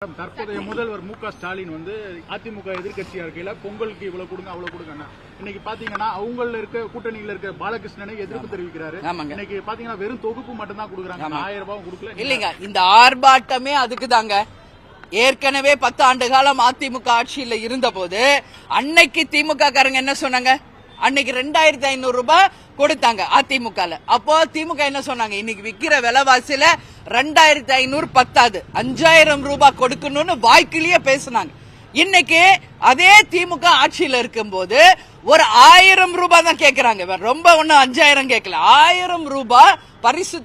தற்போதைய முதல்வர் மு.க. ஸ்டாலின் வந்து அதிமுக எதிர்க்கட்சியா இருக்கையில பொங்கலுக்கு இவ்வளவு கொடுங்க அவ்வளவு கொடுங்க. இன்னைக்கு பாத்தீங்கன்னா அவங்கள இருக்க கூட்டணியில இருக்க பாலகிருஷ்ணனை எதிர்ப்பு தெரிவிக்கிறாரு. இன்னைக்கு பாத்தீங்கன்னா வெறும் தொகுப்பு மட்டும் தான் கொடுக்குறாங்க, 1000 ரூபாய் கொடுக்கல. இல்லைங்க, இந்த ஆர்ப்பாட்டமே அதுக்கு தாங்க. ஏற்கனவே 10 ஆண்டு காலம் அதிமுக ஆட்சியில இருந்த போது அன்னைக்கு திமுக காரங்க என்ன சொன்னாங்க? அன்னைக்கு 2500 ரூபாய் கொடுத்தாங்க அதிமுக. அப்போ திமுக என்ன சொன்னாங்க? இன்னைக்கு விக்கிற விலைவாசியில 2500 பத்தாது, 5000 ரூபாய் கொடுக்கணும்னு வாய்க்கிலேயே பேசினாங்க. இன்னைக்கு அதே திமுக ஆட்சியில இருக்கும் போது ஒரு 1000 ரூபாய் தான் கேட்கிறாங்க. ரொம்ப ஒன்னும் 5000 கேட்கல, 1000 ரூபாய் பரிசு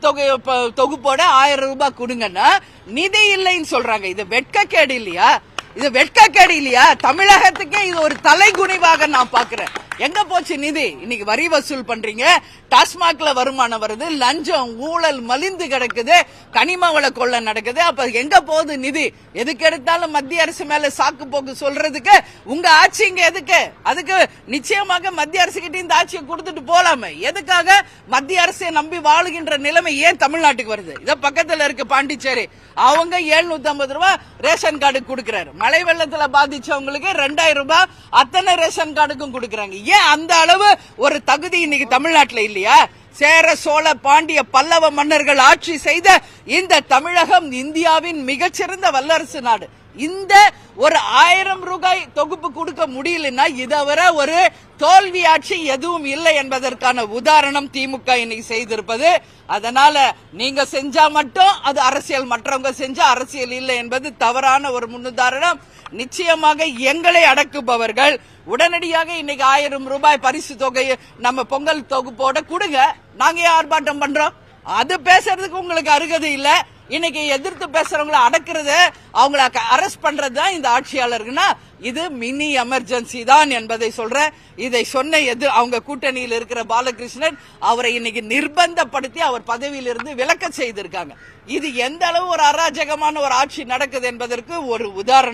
தொகுப்போட 1000 ரூபாய் கொடுங்கன்னா நிதி இல்லைன்னு சொல்றாங்க. இது வெட்கக்கேடு இல்லையா? இது வெட்கக்கேடு இல்லையா? தமிழகத்துக்கே இது ஒரு தலைகுனிவாக நான் பாக்குறேன். எங்க போச்சு நிதி? இன்னைக்கு வரி வசூல் பண்றீங்க, டாஸ்மாக்ல வருமானம் வருது, லஞ்சம் ஊழல் மலிந்து கிடக்குது, கனிம வள கொள்ள நடக்குது. அப்ப எங்க போகுது நிதி? எதுக்கு எடுத்தாலும் மத்திய அரசு மேல சாக்கு போக்கு சொல்றதுக்கு உங்க ஆட்சி இங்க எதுக்கு? அதுக்கு நிச்சயமாக மத்திய அரசு கிட்ட இந்த ஆட்சியை கொடுத்துட்டு போலாமே. எதுக்காக மத்திய அரசை நம்பி வாழுகின்ற நிலைமை ஏன் தமிழ்நாட்டுக்கு வருது? இத பக்கத்துல இருக்கு பாண்டிச்சேரி, அவங்க 750 ரூபாய் ரேஷன் கார்டு கொடுக்கிறாரு. மழை வெள்ளத்துல பாதிச்சவங்களுக்கு 2000 ரூபாய் அத்தனை ரேஷன் கார்டுக்கும் கொடுக்கறாங்க. ஏன் அந்த அளவு ஒரு தகுதி இன்னைக்கு தமிழ்நாட்டில் இல்லையா? சேர சோழ பாண்டிய பல்லவ மன்னர்கள் ஆட்சி செய்த இந்த தமிழகம் இந்தியாவின் மிகச்சிறந்த வல்லரசு நாடு. இந்த ஒரு 1000 ரூபாய் தொகுப்பு கொடுக்க முடியலன்னா இதை ஒரு தோல்வி ஆட்சி எதுவும் இல்லை என்பதற்கான உதாரணம் திமுக இன்னைக்கு செய்திருப்பது. அதனால நீங்க செஞ்சா மட்டும் அது அரசியல், மற்றவங்க செஞ்சா அரசியல் இல்லை என்பது தவறான ஒரு முன்னுதாரணம். நிச்சயமாக எங்களை அடக்குபவர்கள் உடனடியாக இன்னைக்கு 1000 ரூபாய் பரிசு தொகையை நம்ம பொங்கல் தொகுப்போட கொடுங்க. நாங்க ஏன் ஆர்ப்பாட்டம் பண்றோம்? அது பேசுறதுக்கு உங்களுக்கு அருகதை இல்ல. இன்னைக்கு எதிர்த்து பேசுறவங்களை அடக்குறது, அவங்களை அரெஸ்ட் பண்றதுதான் இந்த ஆட்சியாளர்கள்னா இது மினி எமர்ஜென்சி தான் என்பதை சொல்றேன். இதை சொன்ன அவங்க கூட்டணியில் இருக்கிற பாலகிருஷ்ணன் அவரை இன்னைக்கு நிர்பந்தப்படுத்தி அவர் பதவியிலிருந்து விலக்க செய்திருக்காங்க. இது எந்த அளவு ஒரு அராஜகமான ஒரு ஆட்சி நடக்குது என்பதற்கு ஒரு உதாரணம்.